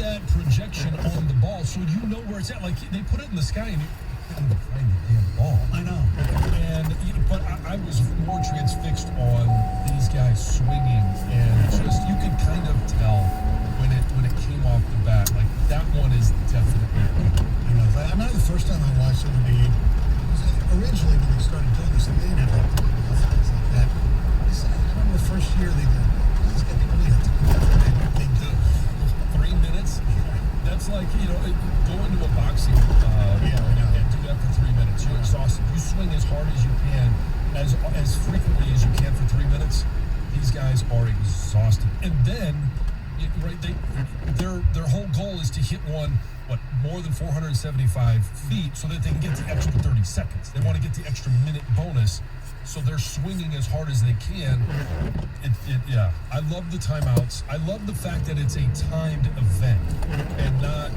that projection on the ball so you know where it's at. Like, they put it in the sky and you can't even find the damn ball. I know. But I was more transfixed on these guys swinging, and just, you could kind of tell when it came off the bat. Like, that one is definitely good. I remember the first time I watched it originally when they started doing this, and they didn't have things like that. I remember the first year they did. Let's get the They do 3 minutes. That's like, go into a boxing and do that for 3 minutes. You're exhausted. You swing as hard as you can, as frequently as you can for 3 minutes. These guys are exhausted, and then their whole goal is to hit one more than 475 feet so that they can get the extra 30 seconds. They want to get the extra minute bonus, so they're swinging as hard as they can. I love the timeouts. I love the fact that it's a timed event and not,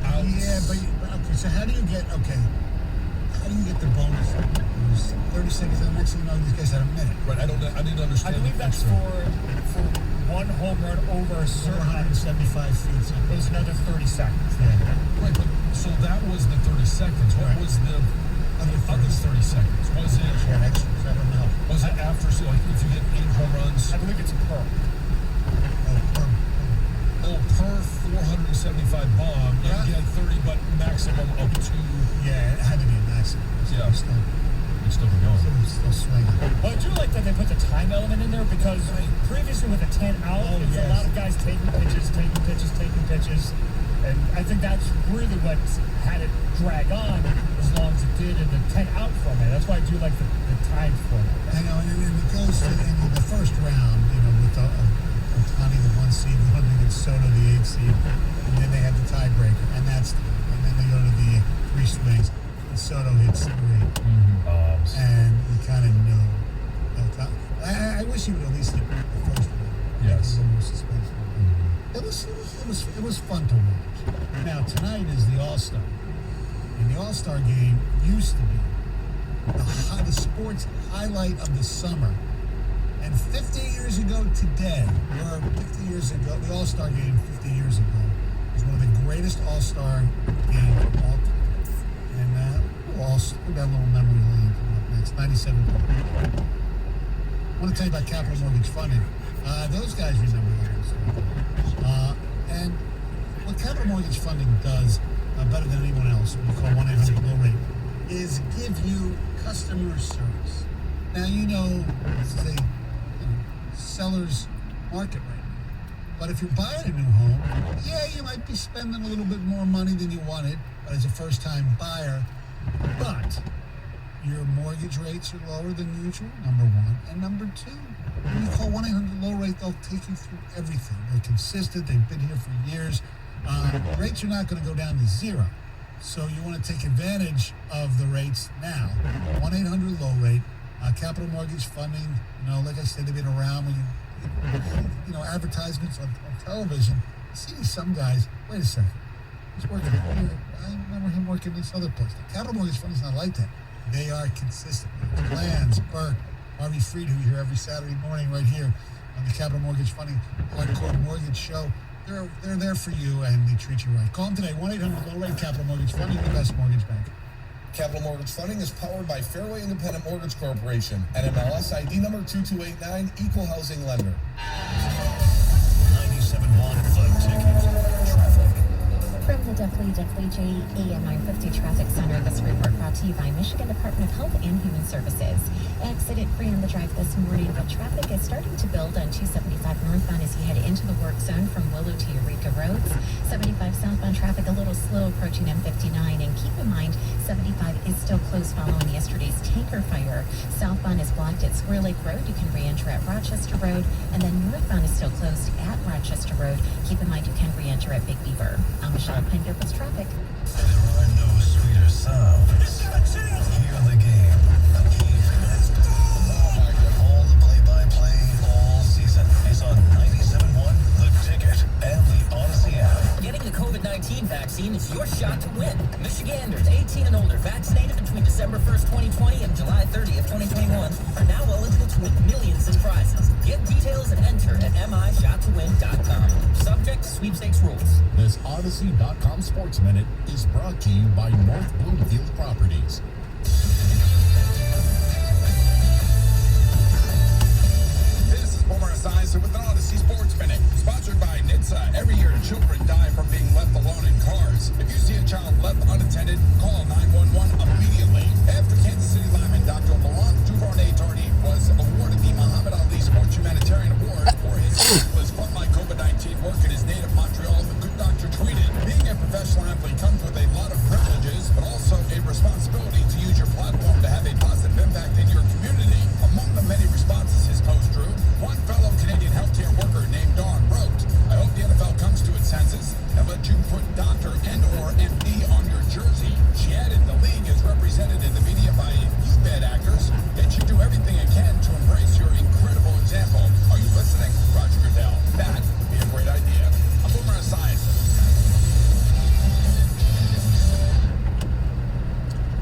outs. Yeah, but okay, so how do you get the bonus? 30 seconds, and the next thing you know, these guys had a minute. Right, I need to understand. I believe that's for one home run over a certain 175 feet. So it was another 30 seconds. Yeah. Right, but so that was the 30 seconds. What was the other 30 seconds? Was it? Yeah, extras. I don't know. Was it after? So, like, if you get 8 home runs? I believe it's per. Per 475 bomb, you get 30, but maximum of 2. Yeah, it had to be a maximum. Yeah. It's still going. Still swinging. Well, I do like that they put the time element in there, because previously with a 10 out, it was a lot of guys taking pitches. And I think that's really what had it drag on as long as it did, and the 10 out from it. That's why I do like the time format. I know, and then it goes to in the first round, with Ohtani, the 1 seed, going against Soto, the 8 seed, and then they have the tiebreaker, and then they go to the 3 swings, and Soto hits 3. Bombs. And you kind of know that. I wish he would at least hit the first one. Yes. It was fun to watch. Now, tonight is the All-Star. And the All-Star game used to be the sports highlight of the summer. And 50 years ago today, the All-Star game 50 years ago was one of the greatest All-Star games of all time. And we'll that little memory lane coming up next. 97. I want to tell you about Capital Mortgage Funding. Those guys remember that. And what Capital Mortgage Funding does better than anyone else, what we call 1-800-LOW-RATE, is give you customer service. Now, this is a seller's market right now. But if you're buying a new home, you might be spending a little bit more money than you wanted, but as a first-time buyer, but your mortgage rates are lower than usual, number one. And number two, when you call 1-800-LOW-RATE, they'll take you through everything. They're consistent. They've been here for years. Rates are not going to go down to 0. So you want to take advantage of the rates now. 1-800-LOW-RATE. Capital Mortgage Funding, like I said, they've been around when advertisements on television. You see some guys, wait a second, he's working here. I remember him working this other place. Capital Mortgage Funding is not like that. They are consistent. Plans, Burke, Harvey Freed, who you hear every Saturday morning right here on the Capital Mortgage Funding Hardcore Mortgage Show. They're there for you, and they treat you right. Call them today, 1-800-LOW-RATE Capital Mortgage Funding, the best mortgage bank. Capital Mortgage Funding is powered by Fairway Independent Mortgage Corporation, NMLS ID number 2289, Equal Housing Lender. 97.1 The Ticket. Traffic. From the WWJE and 950 Traffic Center, this report brought to you by Michigan Department of Health and Human Services. Accident free on the drive this morning, but traffic is starting to build on 275 northbound as you head into the work zone from Willow to Eureka Roads. 75 southbound traffic a little slow approaching M59, and keep in mind 75 is still closed following yesterday's tanker fire. Southbound is blocked at Square Lake Road. You can re-enter at Rochester Road, and then northbound is still closed at Rochester Road. Keep in mind you can re-enter at Big Beaver. I'm Michelle Pinder with traffic. There are no sweeter sounds. Hear the game. All the play-by-play all season is on 97.1 The Ticket and the Odyssey app. Getting the COVID-19 vaccine vaccine is your shot to win. Michiganders 18 and older vaccinated between December 1st, 2020 and July 30th, 2021 are now eligible to win millions in prizes. Get details and enter at mishottowin.com. Subject to sweepstakes rules. This Odyssey.com Sports Minute is brought to you by North Bloomfield Properties. This is Boomer Esiason with an Odyssey Sports Minute, sponsored by NHTSA. Every year, children die from being left alone in cars. If you see a child left unattended, call 911 immediately. After Kansas City lineman Dr. Laurent Duvernay-Tardif was awarded the Muhammad Ali Sports Humanitarian Award for his selfless frontline COVID-19 work in his native Montreal, the good doctor tweeted, "Being a professional athlete comes with a lot of privileges, but also a responsibility to use your platform to have a positive impact in your community." Among the many responses his post drew, one fellow Canadian healthcare worker named Dawn wrote, "I hope the NFL comes to its senses and let you put doctor and/or MD on your jersey." She added, "The league is represented in the media by youth bad actors. It should do everything it can to embrace your incredible example. Are you listening, Roger Goodell? That would be a great idea." I'm Boomer Esiason.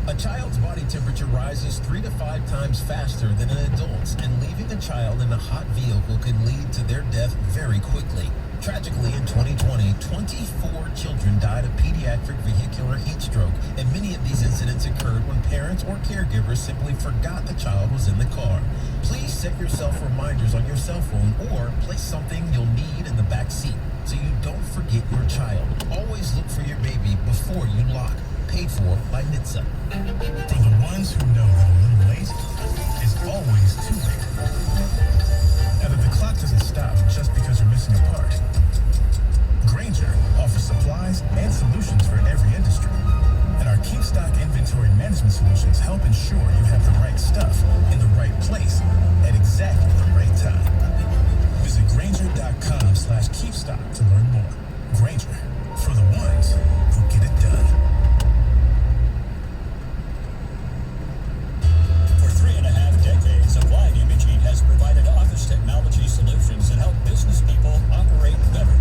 A child's body temperature rises 3 to 5 times faster than an adult's, and leaving a child in a hot vehicle could lead to their death very quickly. Tragically, in 2020, 24 children died of pediatric vehicular heat stroke, and many of these incidents occurred when parents or caregivers simply forgot the child was in the car. Please set yourself reminders on your cell phone or place something you'll need in the back seat so you don't forget your child. Always look for your baby before you lock. Paid for by NHTSA. For the ones who know that a little late is always too late. Now that the clock doesn't stop just because you're missing a part, Grainger offers supplies and solutions for every industry. And our Keep Stock inventory management solutions help ensure you have the right stuff in the right place at exactly the right time. Visit Grainger.com/keepstock to learn more. Grainger, for the ones who get it done. For 3.5 decades, Applied Imaging has provided office technology solutions that help business people operate better.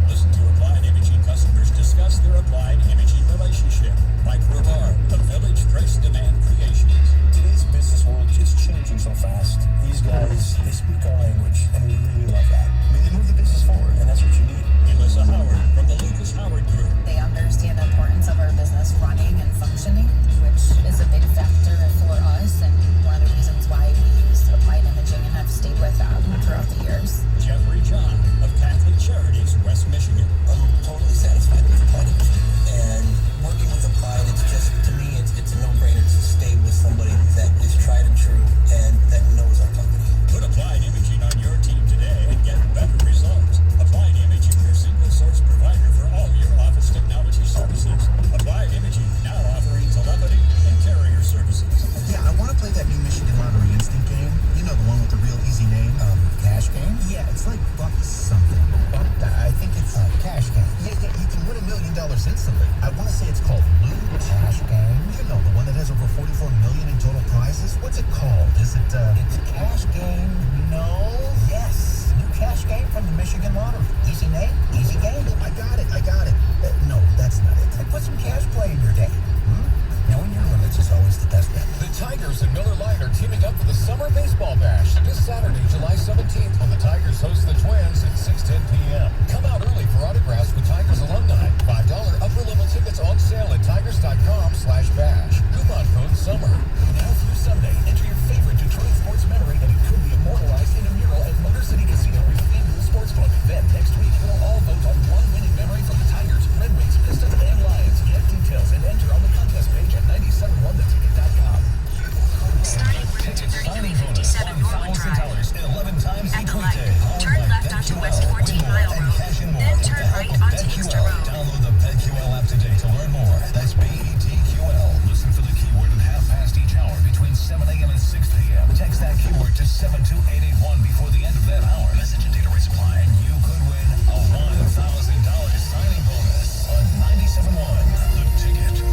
Listen to Applied Imaging customers discuss their Applied Imaging relationship. Mike Rubar of Village Trace Demand Creations. Today's business world is changing so fast. These guys, they speak our language, and we really love that. I mean, they move the business forward, and that's what you need. Melissa Howard from the Lucas Howard Group. They understand the importance of our business running and functioning, which is a big factor for us, and one of the reasons why we use Applied Imaging and have stayed with them throughout the years. Jeffrey John of Catholic Charities, West Michigan. I'm totally satisfied with Applied Imaging. And working with Applied, it's just, to me, it's a no-brainer to stay with somebody that is tried and true and that knows our company. Put Applied Imaging on your team today and get better results. Applied Imaging, your single source provider for all your office technology services. Applied Imaging, now offering telephony and carrier services. Yeah, I want to play that new Michigan Lottery instant game. You know, the one with the real easy name. Cash game? Yeah, it's like Buck something. Buck, I think it's Cash Game. Yeah, you can win $1 million instantly. I want to say it's called Blue Cash Game. You know, the one that has over 44 million in total prizes. What's it called? Is it, It's Cash Game. No. Yes. New Cash Game from the Michigan Lottery. Easy name, easy game. I got it. No, that's not it. Put some cash play in your day. Knowing your limits is always the best bet. The Tigers and Miller Lite are teaming up for the Summer Baseball Bash this Saturday, July 17th, when the Tigers host the Twins at 6:10 p.m. Come out early for autographs with Tigers alumni. $5 upper-level tickets on sale at tigers.com/bash. Coupon code SUMMER. Now through Sunday, enter your favorite Detroit sports memory, and it could be immortalized in a mural at Motor City Casino with FanDuel Sportsbook. Then next week, we'll all vote on one winning memory from the Tigers, Red Wings, Pistons, and Lions. Get details and enter on the contest page at 971theticket.com. Starting route to 3357 Norwood Drive. $11 times At the light, turn left onto West 14 Mile Road, then turn right onto Inkster Road. Download the BetQL app today to learn more. That's BETQL. Listen for the keyword at 1/2 each hour between 7 a.m. and 6 p.m. Text that keyword to 72881 before the end of that hour. Message and data rates apply, and you could win a $1,000 signing bonus on 97.1 The Ticket.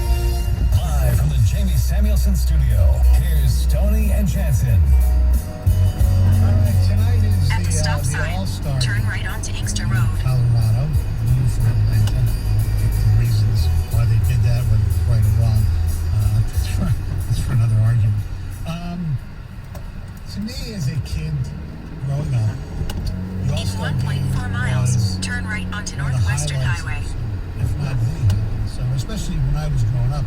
Live from the Jamie Samuelson studio, here's Tony and Jansen. All right, tonight is At the stop the sign, All-Star turn game right onto Inkster Road. in Colorado. Beautiful Atlanta. The reasons especially when I was growing up,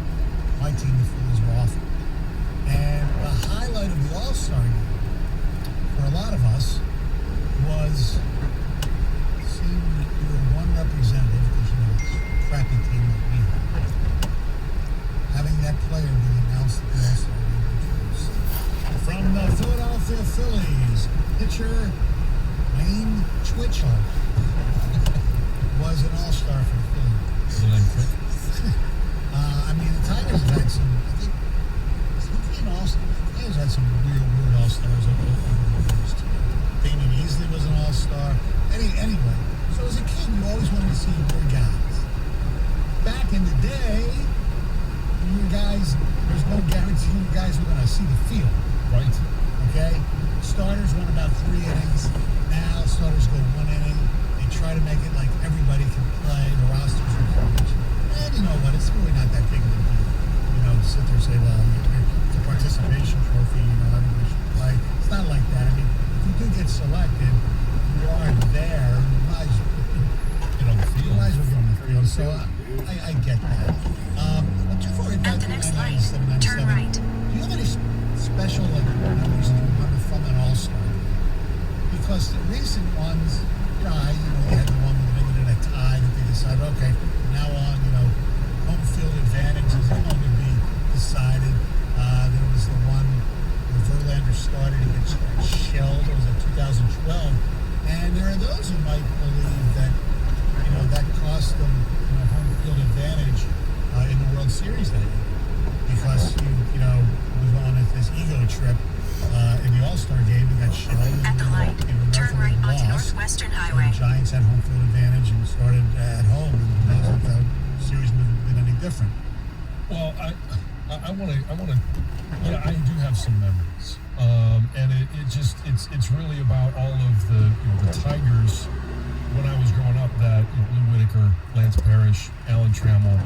my team, the Phillies, were awful. And the highlight of the All-Star game for a lot of us was seeing your one representative, because you know it's a crappy team that we had, having that player be announced at the All-Star game, which was from the Philadelphia Phillies, pitcher Wayne Twitchell was an All-Star for the Phillies. I mean, the Tigers have had some, I think, an All-Star. The Tigers had some weird All-Stars over the years, too. Damian Easley was an All-Star. Anyway, so as a kid, you always wanted to see your guys. Back in the day, your guys, there's no guarantee your guys were going to see the field. Right. Okay? Starters won about 3 innings. Now, starters go 1 inning. They try to make it like everybody can play. The rosters are huge. And you know what? It's really not that big of a deal. You know, to sit there and say, well, it's a participation trophy, you know, everybody should play. It's not like that. I mean, if you do get selected, you are there. You might as well get on the field. You might as well get on the field. So I get that. But before we At the next light, turn right. do you have any special memories that you remember from an All-Star? Because the recent ones, you had the one when they did a tie that they decided, okay, from now on, home field advantage is going to be decided. There was the one where Verlander started and got shelled. It was in 2012. And there are those who might believe that, that cost them home field advantage in the World Series that year. Because he was on this ego trip in the All-Star game and got shelled. At the light, turn right onto Northwestern Highway. The Giants had home field advantage and started at home, and the series would have been any different. Well, I want to. Yeah, I do have some memories, and it's really about all of the Tigers when I was growing up. That Lou Whitaker, Lance Parrish, Alan Trammell,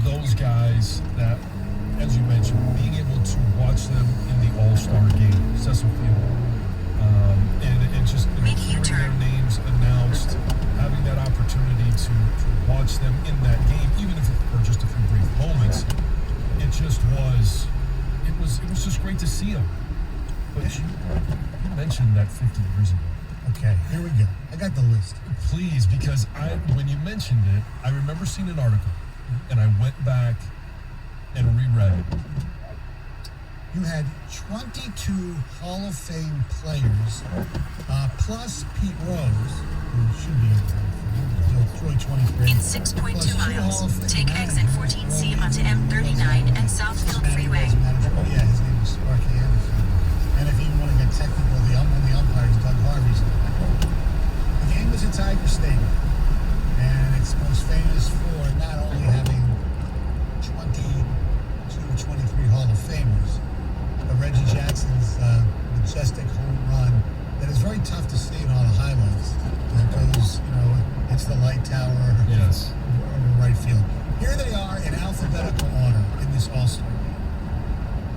those guys that, as you mentioned, being able to watch them in the All-Star game, Cecil Field, and just hearing their names announced, having that opportunity to watch them in that game, even if it were just a few brief moments, it was just great to see them. But you mentioned that 50 years ago. Okay, here we go. I got the list. Please, because when you mentioned it, I remember seeing an article, and I went back and reread it. You had 22 Hall of Fame players, plus Pete Rose, who should be in 23. In 6.2 miles, take exit 14C onto M39 and Southfield Freeway. Oh yeah, his name is Sparky Anderson. And if you want to get technical, one of the umpires, Doug Harvey's. The game was at Tiger Stadium, and it's most famous for not only having 23 Hall of Famers, but Reggie Jackson's majestic home run that is very tough to see in all the highlights. It goes, it's the light tower yes. over right field. Here they are in alphabetical order in this All-Star game.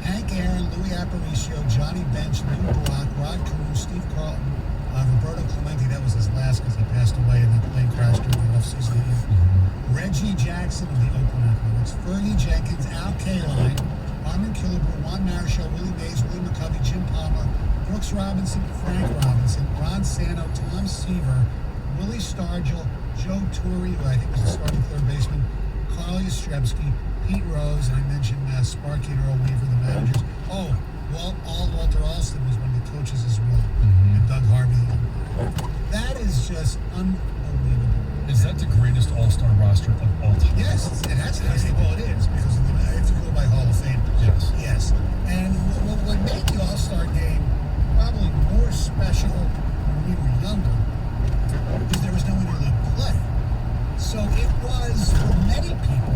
Hank Aaron, Louis Aparicio, Johnny Bench, Lou Brock, Rod Carew, Steve Carlton, Roberto Clemente. That was his last because he passed away in that plane crash during the off-season. Reggie Jackson of the Oakland Athletics, Fergie Jenkins, Al Kaline, Armin Killebrew, Juan Marichal, Willie Mays, Willie McCovey, Jim Palmer, Brooks Robinson, Frank Robinson, Ron Santo, Tom Seaver, Willie Stargell, Joe Torre, who I think was the starting third baseman, Carl Yastrzemski, Pete Rose, and I mentioned Sparky and Earl Weaver, the managers. Oh, Walter Alston was one of the coaches as well, and Doug Harvey. That is just unbelievable. Is that the greatest All-Star roster of all time? Yes, it has to be. Well, it is, because if you go by Hall of Fame. Yes. And what made the All-Star game probably more special when we were younger is there was no interleague play. So it was, for many people,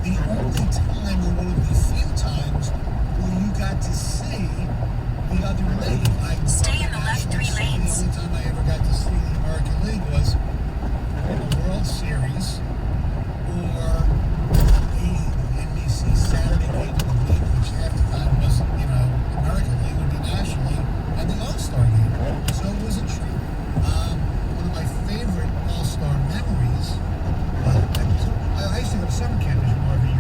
the only time, or one of the few times, where you got to see the other league. Stay in the left 3 lanes. The only time I ever got to see the American League was in the World Series or the NBC Saturday Game of the Week, which half the time was, American League would be National League, and the All-Star game. So it was a treat. One of my favorite All-Star memories, I used to go to summer camp, as you know, every year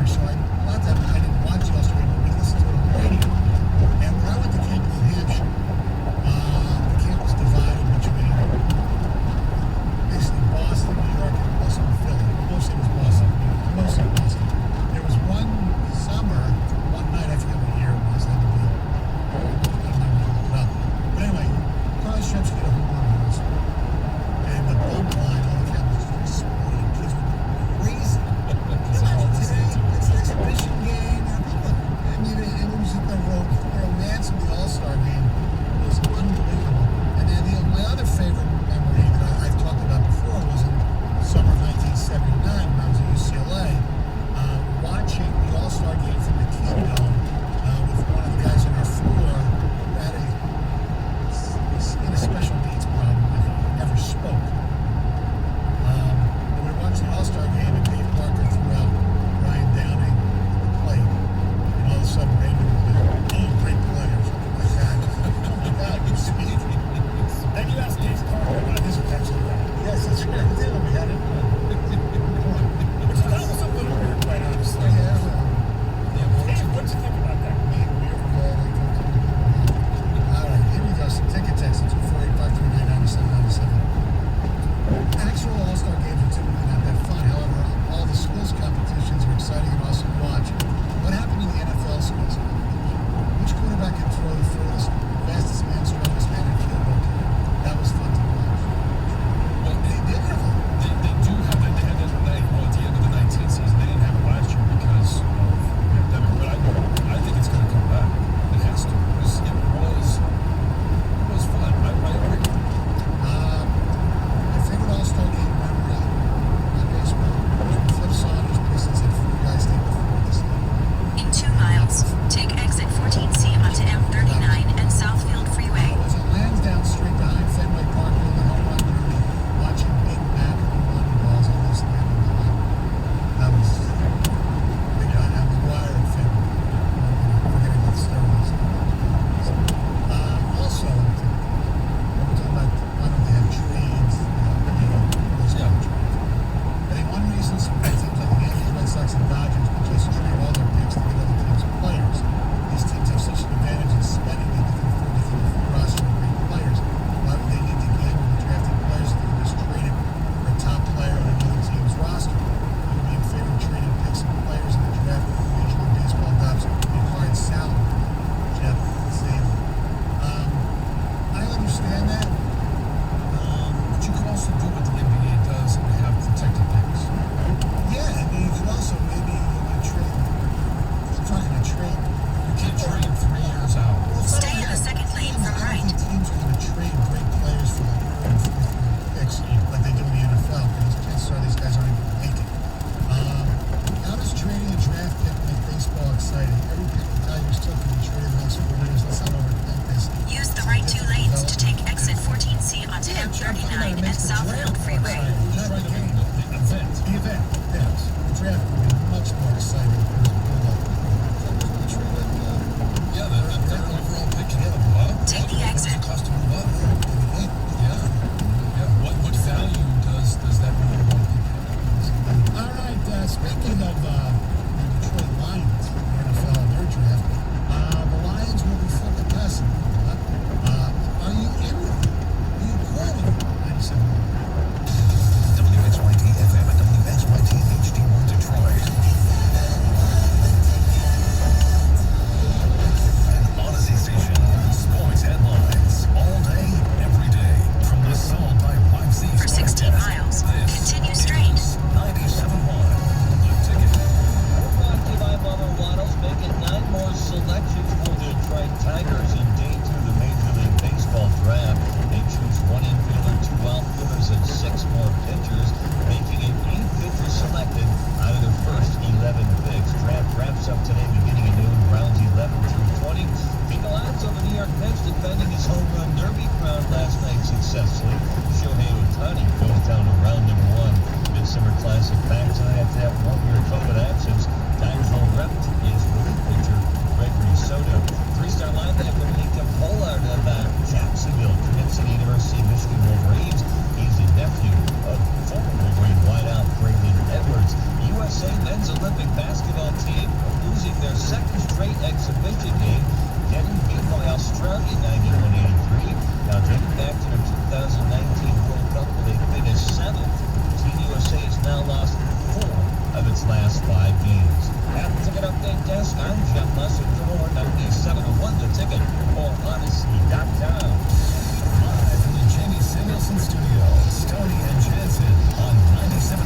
its last 5 games. At the ticket update desk, I'm Jeff Lesser-Door, WB701 the ticket, or Odyssey.com. Live from the Jamie Samuelson Studio, Stoney and Jansen on 97.1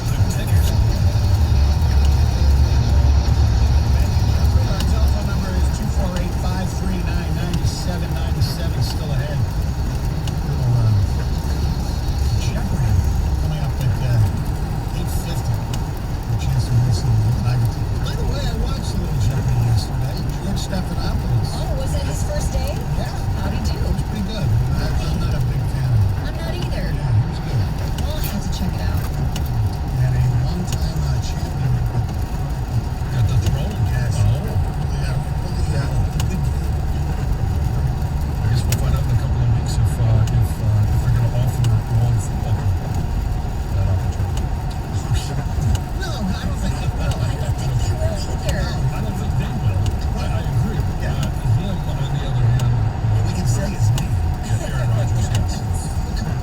The Ticket. Our telephone number is 248-539-9797. Still ahead. Little Jeopardy coming up at 8:50. A chance to win some Tiger tickets. By the way, I watched a little Jeopardy yesterday. George Stephanopoulos. Oh, was it his first day? Yeah. How'd he do? It was pretty good. I'm not a big fan of it. I'm not either. Yeah, it was good. Well, I'll have to check it out. He had a long-time champion. At the throne. Yes. Oh. Really, I guess we'll find out in a couple of weeks if they're going to offer one football club that opportunity. No, I don't think he will. I don't think he will either. I don't think they will. I agree. Yeah. Him, on the other hand, We can say his name. Aaron Rodgers, yes.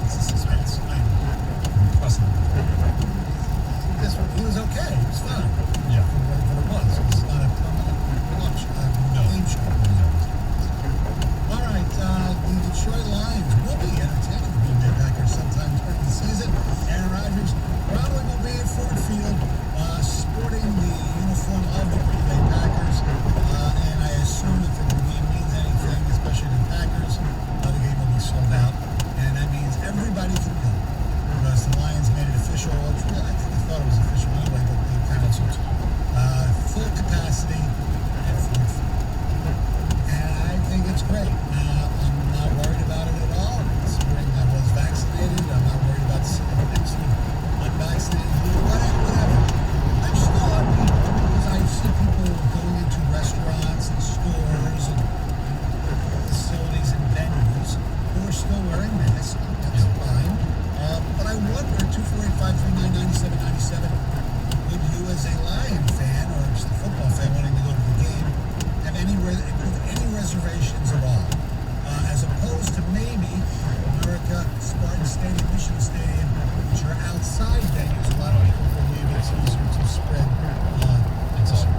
It's a suspense. Possibly. He was okay. He was fine. Yeah. What it was. It's not a permanent launch. Game show. All right. The Detroit Lions will be entertaining the Green Bay Packers sometime during the season. Aaron Rodgers probably will be at Ford Field sporting the uniform of the Green Bay Packers. And I assume if the game means anything, especially the Packers, the game will be sold out. And that means everybody can go. Because the Lions made it official. I think they thought it was official anyway, but they canceled. Full capacity at Ford Field. And I think it's great. I'm not worried about it at all. Considering I was vaccinated, I'm not worried about sitting next to unvaccinated people. Whatever. I'm still on people because I see people going into restaurants and stores and facilities and venues who are still wearing masks. That's fine. But I wonder, 248-539-9797, would you as a Lion fan or just a football fan wanting to go to the game have any reservations at all? As opposed to maybe America, Spartan Stadium, Michigan Stadium, which are outside venues. A lot of people believe it's easier to spread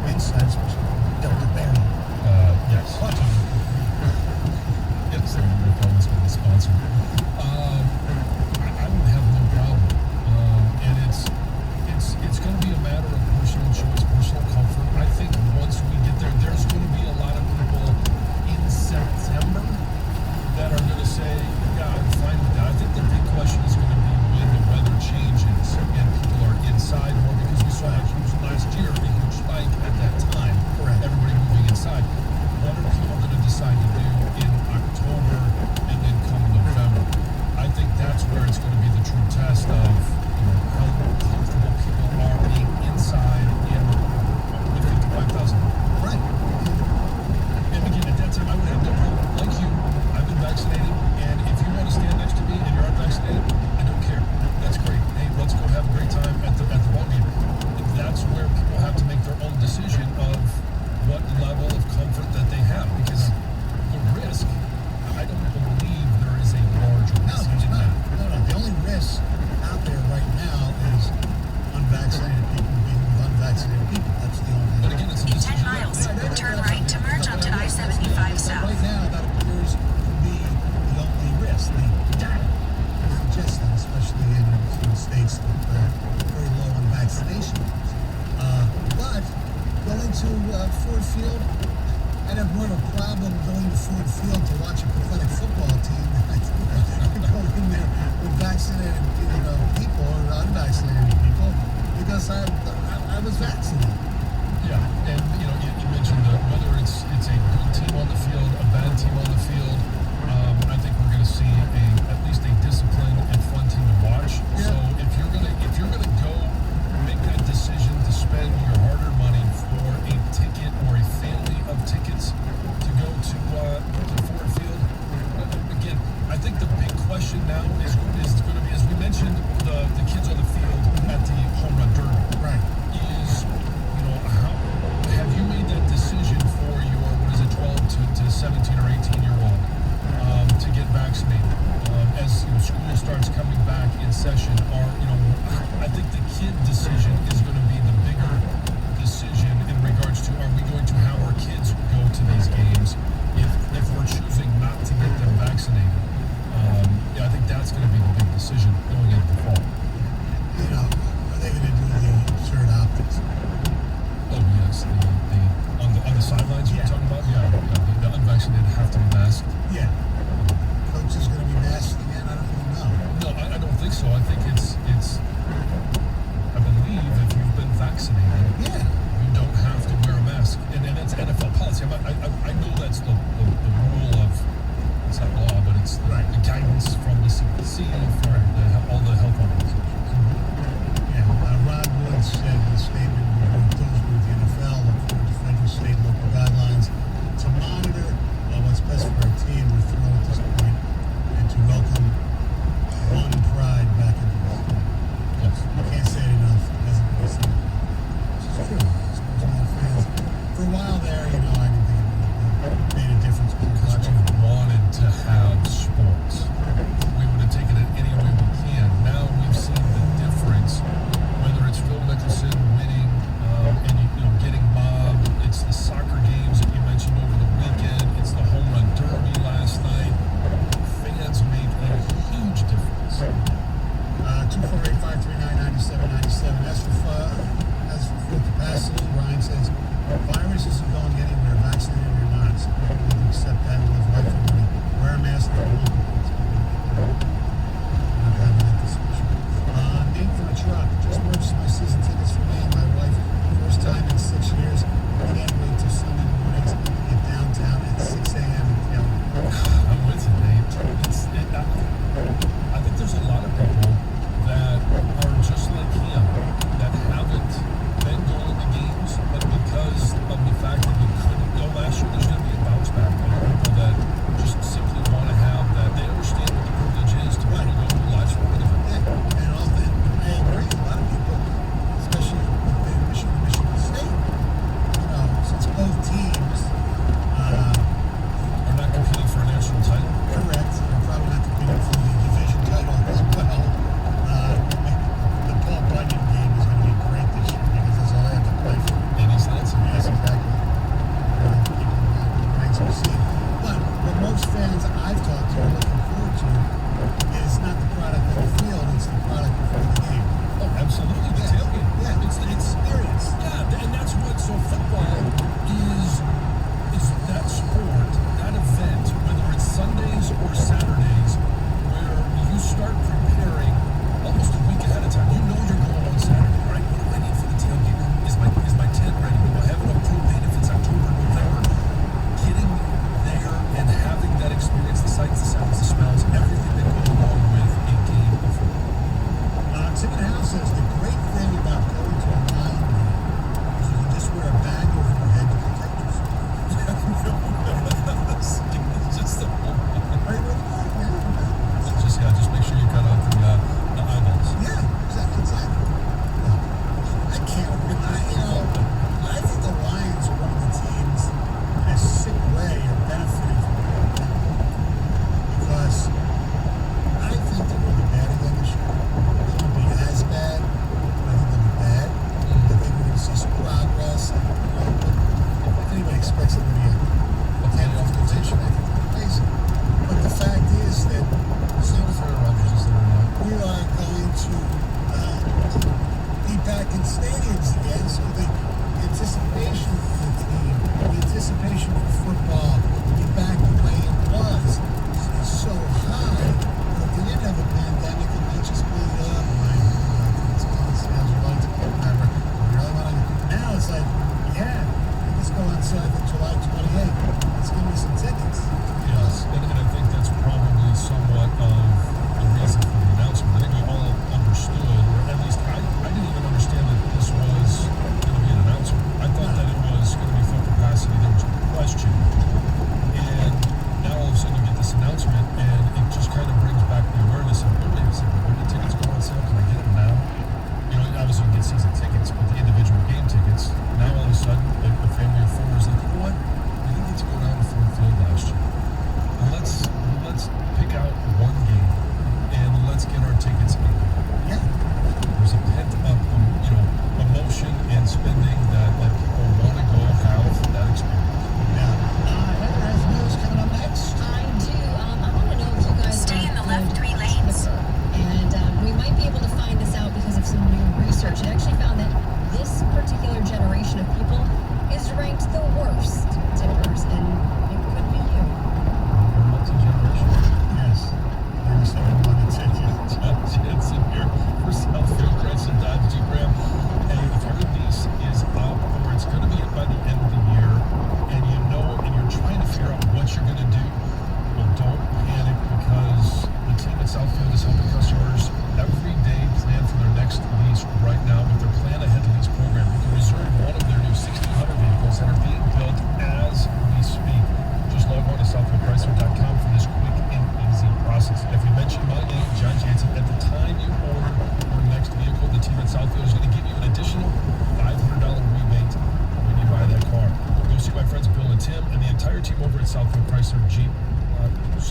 inside, especially Delta variant. Yes. Yes, they're always going to sponsor. I would have no problem. And it's going to be a matter of personal choice, personal comfort. I think once we get there, there's going to be a lot of people in September that are going to say, yeah, I'm fine with that. I think the big question is going to be when the weather changes and people are inside more, because we saw a huge last year, a huge spike at that time. Correct. Everybody moving inside. What are people going to decide to do in October and then come November? I think that's where it's going to be the true test of how comfortable people are being inside with 55,000. Right. And again, at that time, I would have no problem. Like you, I've been vaccinated, and if you want to stand next to me and you're unvaccinated, I don't care. That's great. Hey, let's go have a great time at the ball game. That's where people have to make their own decision of what level of comfort that they have, because the risk, I don't believe there is a large risk. No, there's in not. that. No. The only risk out there right now is unvaccinated people being with unvaccinated people. That's the only. But again, it's a In 10 decision. miles, turn right to merge onto I-75 South. Right now, that appears to be the only risk. The data suggests that, especially in some states with very low on vaccination rates. But going to Ford Field, I'd have more of a problem going to Ford Field to watch a pathetic football team than I do go in there with vaccinated people or unvaccinated people, because I was vaccinated. Yeah, and you mentioned whether it's a good team on the field, a bad team on the field. I think we're going to see at least a disciplined and fun team to watch. Yeah. So if you're gonna go make that decision to spend your hard-earned money for a ticket or a family of tickets to go to Ford Field, again, I think the big question now is going to be, as we mentioned, the kids on the field at the home run derby. Right. Is how have you made that decision for your 12 to 17 or 18-year-old to get vaccinated? As school starts coming back in session, I think the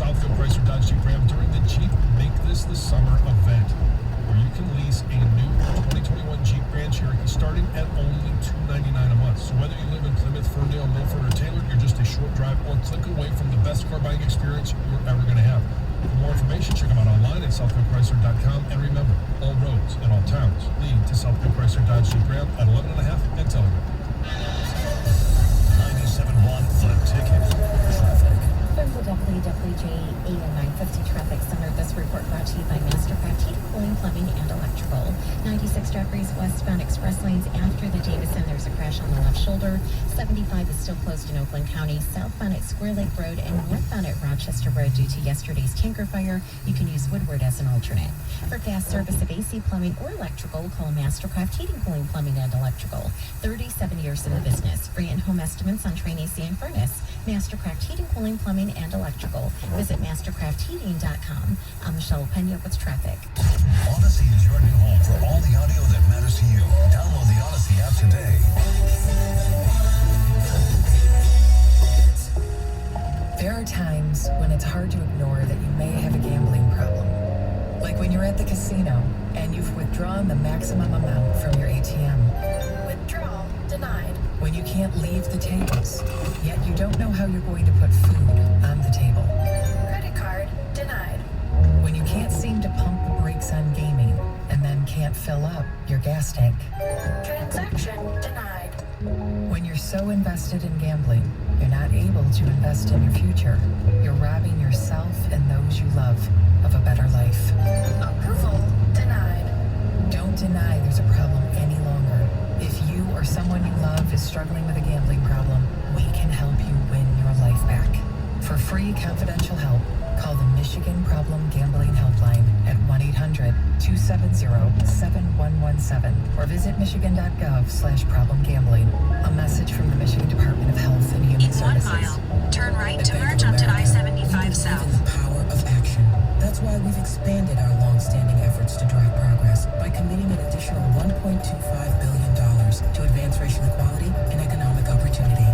Southfield Chrysler Dodge Jeep Ram during the Jeep Make This the Summer event, where you can lease a new 2021 Jeep Grand Cherokee starting at only $299 a month. So whether you live in Plymouth, Ferndale, Milford, or Taylor, you're just a short drive or click away from the best car buying experience you're ever going to have. For more information, check them out online at southfieldchrysler.com. And remember, all roads and all towns lead to Southfield Chrysler Dodge Jeep Ram at 11.5 and Telegram. 97.1 The Ticket. Traffic. From the WWJ AM 950 Traffic Center, this report brought to you by Mastercraft Heating, Cooling, Plumbing, and Electrical. 96 Jeffries westbound express lanes after the Davison. There's a crash on the left shoulder. 75 is still closed in Oakland County. Southbound at Square Lake Road and northbound at Rochester Road due to yesterday's tanker fire. You can use Woodward as an alternate. For fast service of AC plumbing or electrical, call Mastercraft Heating, Cooling, Plumbing, and Electrical. 37 years in the business. Free in-home estimates on Train AC and furnace. Mastercraft Heating, Cooling, Plumbing, and Electrical. Visit mastercraftheating.com. I'm Michelle Pena with traffic. Odyssey is your new home for all the audio that matters to you. Download the Odyssey app today. There are times when it's hard to ignore that you may have a gambling problem. Like when you're at the casino and you've withdrawn the maximum amount from your ATM. Withdrawal denied. When you can't leave the tables, yet you don't know how you're going to put food on the table. Credit card denied. When you can't seem to pump the brakes on gaming and then can't fill up your gas tank. Transaction denied. When you're so invested in gambling, you're not able to invest in your future. You're robbing yourself and those you love of a better life. Approval denied. Don't deny there's a problem any longer. If you or someone you love is struggling with a gambling problem, we can help you win your life back. For free confidential help, call the Michigan Problem Gambling Helpline at 1-800-270-7117 or visit michigan.gov/problemgambling. A message from the Michigan Department of Health and Human In 1 Services. mile, turn right to merge onto I-75 South. The power of action. That's why we've expanded our long-standing efforts to drive progress by committing an additional $1.25 billion to advance racial equality and economic opportunity.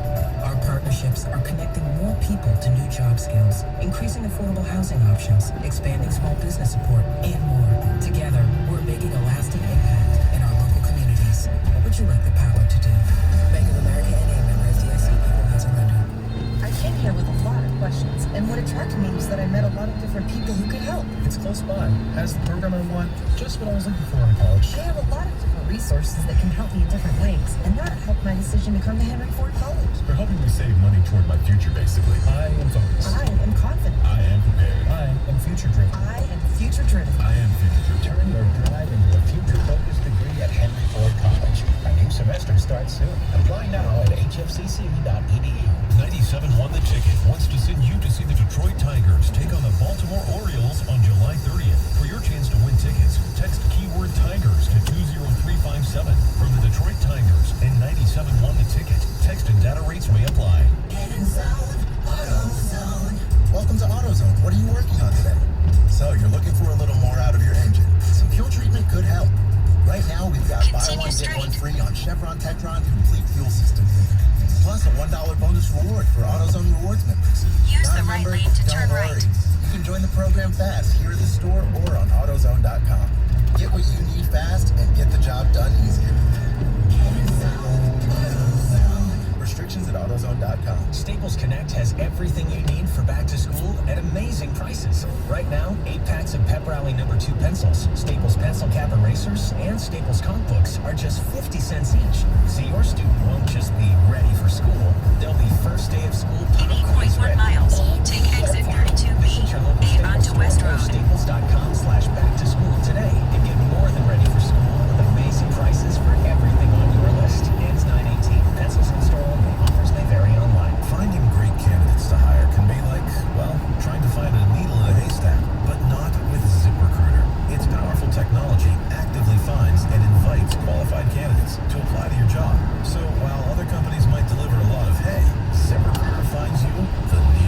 Our partnerships are connecting more people to new job skills, increasing affordable housing options, expanding small business support, and more. Together, we're making a lasting impact in our local communities. What would you like the power to do? Bank of America N.A. member FDIC, equal housing lender. I came here with a lot of questions, and what attracted me was that I met a lot of different people who could help. It's close by. Has the program I want. Just what I was looking for in college. They have a lot of different resources that can help me in different ways, and that helped my decision to come to Henry Ford College. They're helping me save money toward my future, basically. I am focused. I am confident. I am prepared. I am future-driven. I am future-driven. I am future-driven. Turn your drive into a future-focused degree at Henry Ford College. A new semester starts soon. Apply now at hfcc.edu. 97.1 The Ticket wants to send you to see the Detroit Tigers take on the Baltimore Orioles on July 30th. For your chance to win tickets, text keyword Tigers to 20357 from the Detroit Tigers and 97.1 The Ticket. Text and data rates may apply. Welcome to AutoZone. What are you working on today? So you're looking for a little more out of your engine. Some fuel treatment could help. Right now we've got buy one, get one free on Chevron Techron Complete Fuel System. Plus a $1 bonus reward for AutoZone Rewards members. Use the right lane to turn right. You can join the program fast here at the store or on AutoZone.com. Get what you need fast and get the job done easier. Restrictions at AutoZone.com. Staples Connect has everything you need for back to school at amazing prices. Right now, 8 packs of Pep Rally No. 2 pencils, Staples pencil cap erasers, and Staples comp books are just 50 cents each. So your student won't just be ready for school, they'll be first day of school In 8.1 miles, take exit 32B, A onto West Road. Staples.com/back to school today and get more than ready for school with amazing prices for everything on your list. Ends 9/18. Pencils in store only. Offers may vary online. Finding great candidates to hire can be like, well, trying to find a needle in a haystack, but not with ZipRecruiter. Its powerful technology actively finds and invites qualified candidates to apply to your job. So while other companies might deliver a lot of hay, ZipRecruiter finds you the needle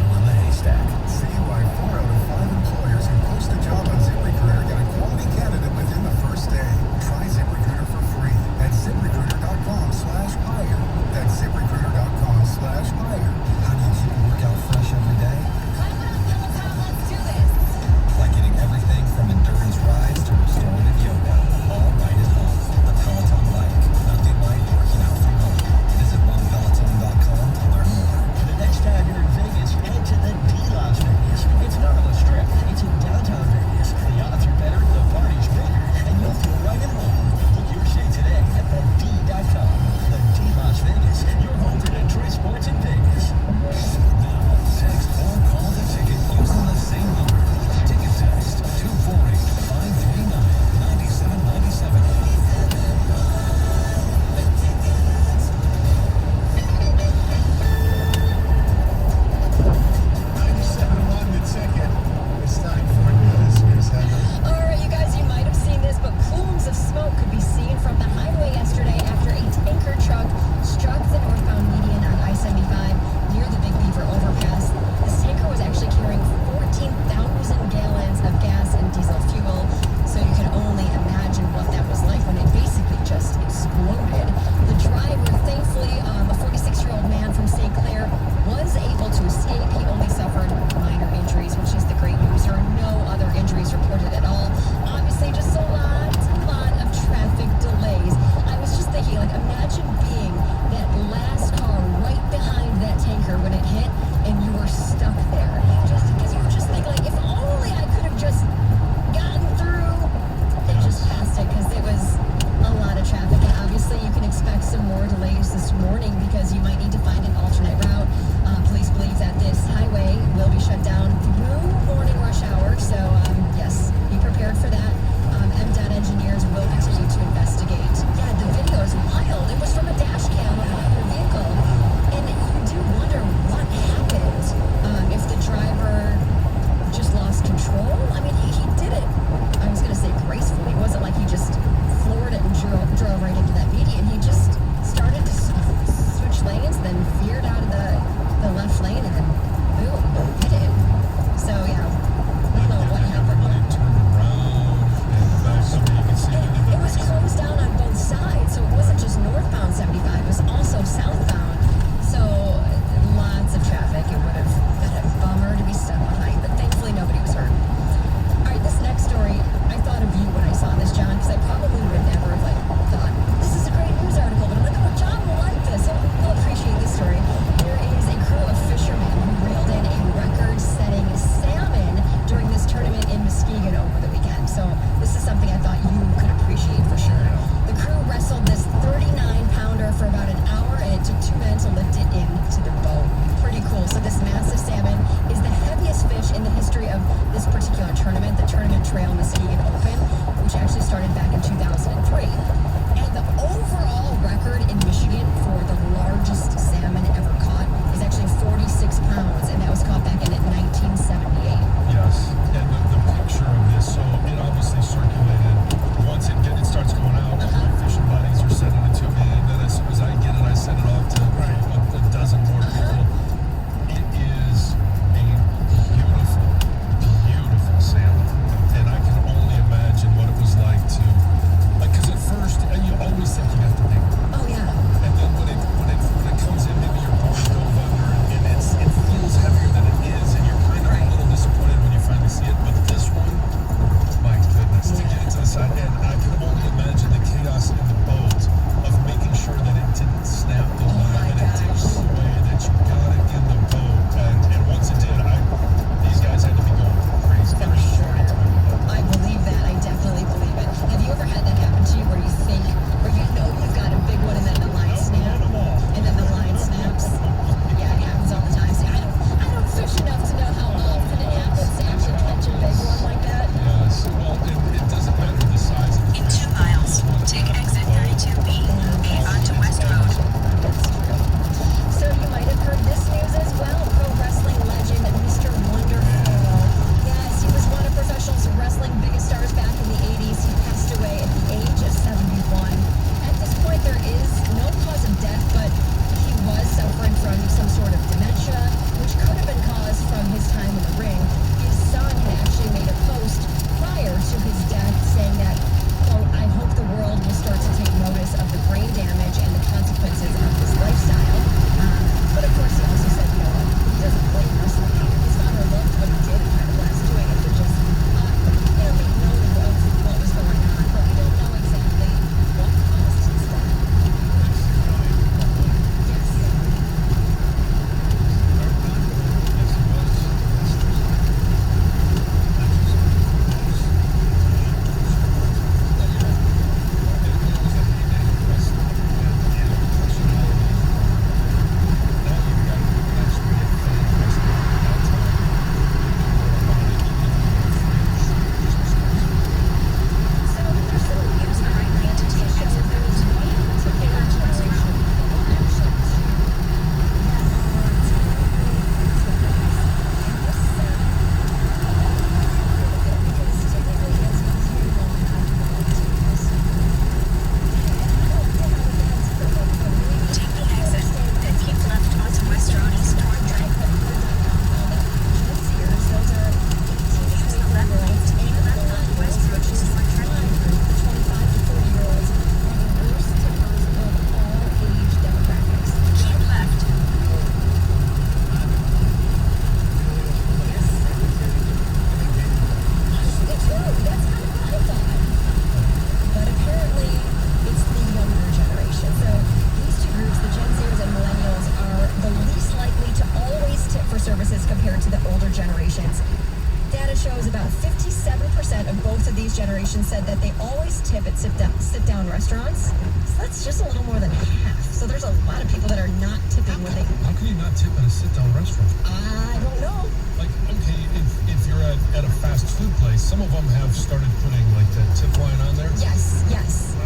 shows about 57% of both of these generations said that they always tip at sit-down restaurants. So that's just a little more than half. So there's a lot of people that are not tipping when they... How can you not tip at a sit-down restaurant? I don't know. Like, okay, if you're at a fast food place, some of them have started putting like that tip line on there. Yes, yes.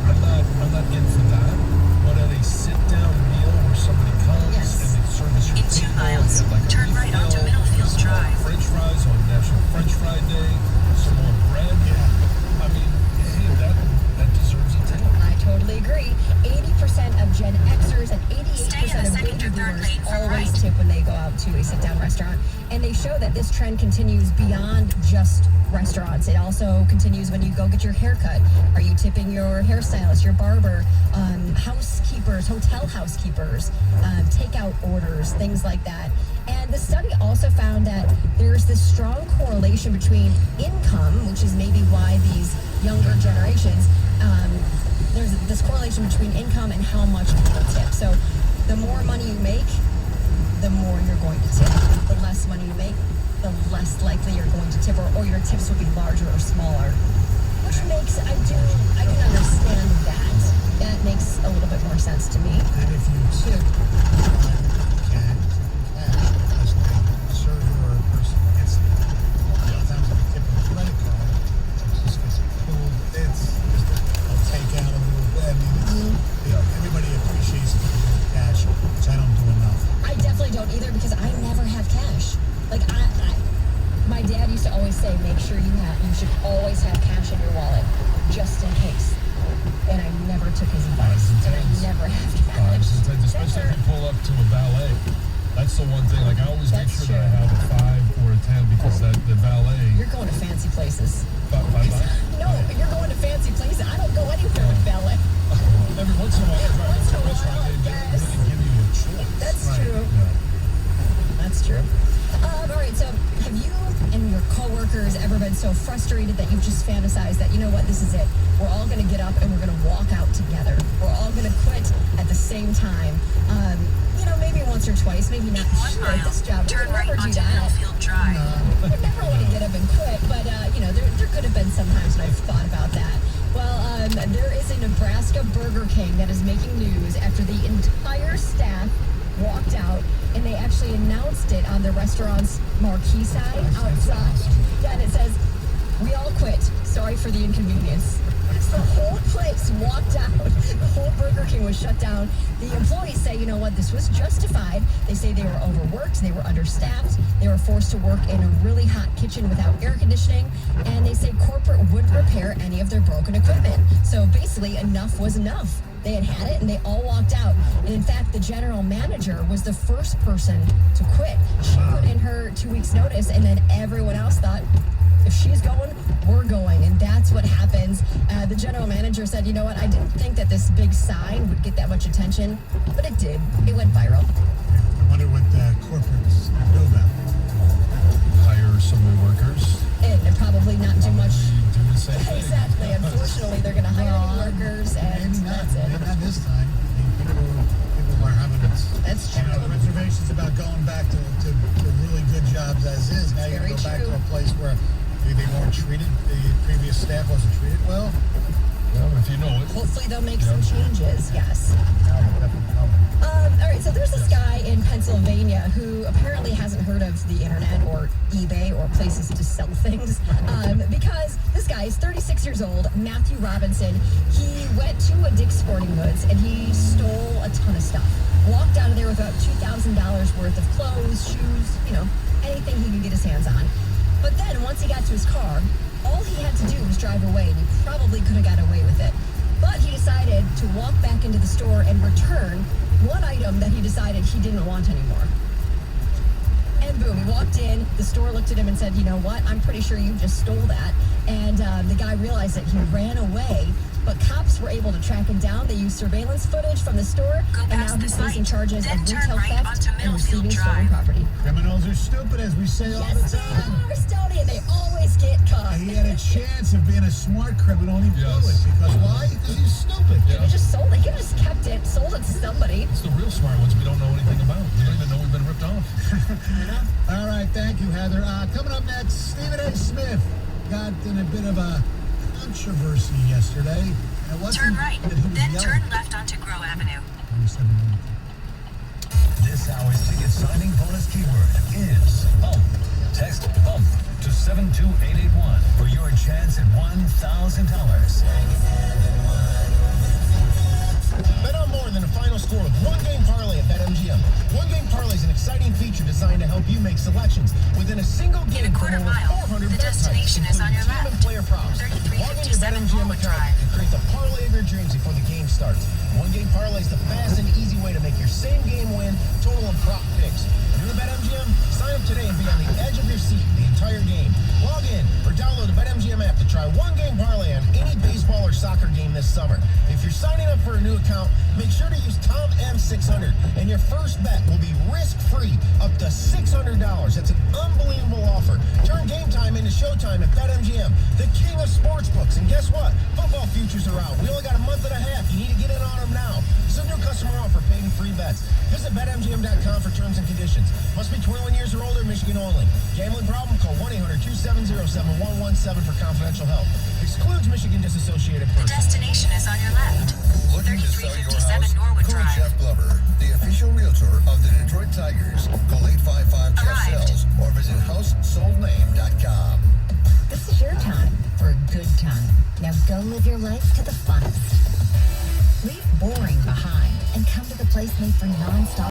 I'm not in for that. But at a sit-down meal where somebody comes and they service your In 2 table, miles, you get like a turn right onto refill, Middlefield some more Drive. French fries on National French Fry Day, some more bread. Yeah. I mean, hey, that deserves a tip. I totally agree. 80% of Gen Xers and 88% of baby boomers always tip when they go out to a sit-down restaurant. And they show that this trend continues beyond just restaurants. It also continues when you go get your hair cut. Are you tipping your hairstylist, your barber, housekeepers, hotel housekeepers, takeout orders, things like that. And the study also found that there's this strong correlation between income, which is maybe why these younger generations, there's this correlation between income and how much people tip. So the more money you make, the more you're going to tip. The less money you make, the less likely you're going to tip, or your tips will be larger or smaller. Which makes, I do understand that. That makes a little bit more sense to me. And if you tip, can cash as a server or a person gets it. A lot of times if you tip with a credit card, it just gets pulled. It's just I'll take out a little bit. I mean, everybody appreciates cash, which I don't do enough. I definitely don't either because I never have cash. Like my dad used to always say, make sure you should always have cash in your wallet, just in case. And I never took his advice, and I never have cash. Especially if you pull up to a valet. That's the one thing. Like I always make sure that I have a 5 or a 10 because the valet. You're going to fancy places. Five? No, you're going to fancy places. I don't go anywhere with valet. Every once in a while, if I go to a restaurant, they really give you a choice. That's true. That's true. All right, so have you and your coworkers ever been so frustrated that you've just fantasized that, you know what, this is it. We're all going to get up and we're going to walk out together. We're all going to quit at the same time. Maybe once or twice, maybe not. Sure, at this job, turn right never do onto that. Middlefield Drive. I never want to get up and quit, but, there could have been some times when I've thought about that. Well, there is a Nebraska Burger King that is making news after the entire staff walked out, and they actually announced it on the restaurant's marquee sign outside. Yeah, and it says, "We all quit. Sorry for the inconvenience." The whole place walked out. The whole Burger King was shut down. The employees say, you know what, this was justified. They say they were overworked, they were understaffed, they were forced to work in a really hot kitchen without air conditioning, and they say corporate wouldn't repair any of their broken equipment. So basically, enough was enough. They had it, and they all walked out. And in fact, the general manager was the first person to quit. She put in her 2 weeks' notice, and then everyone else thought, if she's going, we're going. And that's what happens. The general manager said, you know what, I didn't think that this big sign would get that much attention, but it did. It went viral. I wonder what corporates do about it. Hire some new workers. And probably not do much. Do the same thing. Exactly. Unfortunately, they're going to hire new workers, and that's it. Maybe not this time. I mean, people are having it. That's true. Reservations about going back to really good jobs as is. Now you're going to go back to a place where maybe they weren't treated, the previous staff wasn't treated well. Well, if you know it. Hopefully they'll make some changes, yes. Now they're definitely coming. All right, so there's this guy in Pennsylvania who apparently hasn't heard of the internet or eBay or places to sell things because this guy is 36 years old, Matthew Robinson. He went to a Dick's Sporting Goods and he stole a ton of stuff. Walked out of there with about $2,000 worth of clothes, shoes, anything he could get his hands on. But then once he got to his car, all he had to do was drive away, and he probably could have got away with it. But he decided to walk back into the store and return one item that he decided he didn't want anymore. And boom, he walked in, the store looked at him and said, you know what, I'm pretty sure you just stole that. And the guy realized that he ran away, but cops were able to track him down. They used surveillance footage from the store, and now he's facing charges of retail theft and receiving stolen property. Criminals are stupid, as we say all the time. Yes, they are, Stoney, and they always get caught. He had a chance of being a smart criminal, and he blew it. Because why? Because he's stupid. He just sold it. He could have just kept it, sold it to somebody. It's the real smart ones we don't know anything about. We don't even know we've been ripped off. All right, thank you, Heather. Coming up next, Stephen A. Smith got in a bit of a controversy yesterday. And it wasn't Turn right, that he was then yelling. turn left onto Grove Avenue. This hour's ticket signing bonus keyword is pump. Text pump to 72881 for your chance at $1,000. Bet on more than a final score with One Game Parlay at BetMGM. One Game Parlay is an exciting feature designed to help you make selections within a single game. In a quarter from over mile, 400 the bet types, destination is on your including team left. and player props. Log into your 3357 BetMGM Norwood account Drive. and create the parlay of your dreams before the game starts. One Game Parlay is the fast and easy way to make your same game win, total, and prop picks. New to BetMGM? Sign up today and be on the edge of your seat the entire game. Log in or download the BetMGM app to try One Game Parlay on any baseball or soccer game this summer. If you're signing up for a new account, make sure to use Tom M600, and your first bet will be risk-free up to $600. That's an unbelievable offer. Turn game time into showtime at BetMGM, the king of sportsbooks. And guess what? Football futures are out. We only got a month and a half. You need to get in on them now. This is a new customer offer, paid in free bets. Visit BetMGM.com for terms and conditions. Must be 21 years or older, Michigan only. Gambling problem? Call 1-800-270-7117 for confidential help. Excludes Michigan disassociated The persons. destination is on your left. Looking to sell your 3357 house? Norwood Call Drive. Jeff Glover, the official realtor of the Detroit Tigers. Call 855-JEFF-SELLS or visit housesoldname.com. This is your time for a good time. Now go live your life to the fullest. Leave boring behind and come to the place made for non-stop